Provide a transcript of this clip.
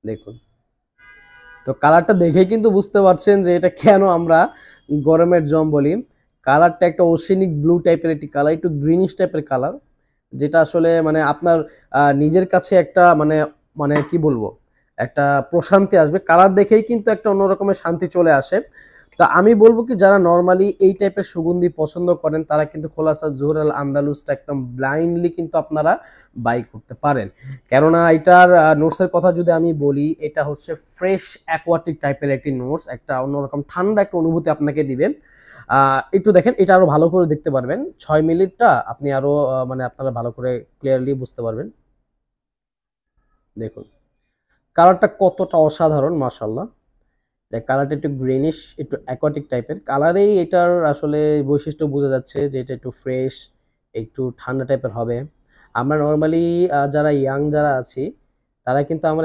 দেখুন। তো কালারটা দেখেই কিন্তু বুঝতে পারছেন যে এটা কেন আমরা গরমের জম বলি। কালারটা একটা ওশেনিক ব্লু টাইপের একটি কালার, একটু গ্রিনিশ টাইপের কালার, যেটা আসলে মানে আপনার নিজের কাছে একটা মানে মানে কি বলবো, একটা প্রশান্তি আসবে। কালার দেখেই কিন্তু একটা অন্য রকমের শান্তি চলে আসে। তো আমি বলবো কি, যারা নর্মালি এই টাইপের সুগন্ধি পছন্দ করেন তারা কিন্তু খোলাসা জোহর আল আন্দালুসটা একদম ব্লাইন্ডলি কিন্তু আপনারা বাই করতে পারেন। কেননা এটার নোটসের কথা যদি আমি বলি, এটা হচ্ছে ফ্রেশ অ্যাকোয়াটিক টাইপের একটি নোটস, একটা অন্যরকম ঠান্ডা একটা অনুভূতি আপনাকে দিবে। একটু দেখেন, এটা আরো ভালো করে দেখতে পারবেন, 6 মিনিটটা আপনি আরো মানে আপনারা ভালো করে ক্লিয়ারলি বুঝতে পারবেন। দেখুন কালারটা কতটা অসাধারণ, মাশাল্লাহ। কালারটা একটু গ্রিনিশ, একটু অ্যাকোয়াটিক টাইপের কালারেই এটার আসলে বৈশিষ্ট্য বোঝা যাচ্ছে যে এটা একটু ফ্রেশ, একটু ঠান্ডা টাইপের হবে। আমরা নর্মালি যারা ইয়াং যারা আছি তারা কিন্তু আমরা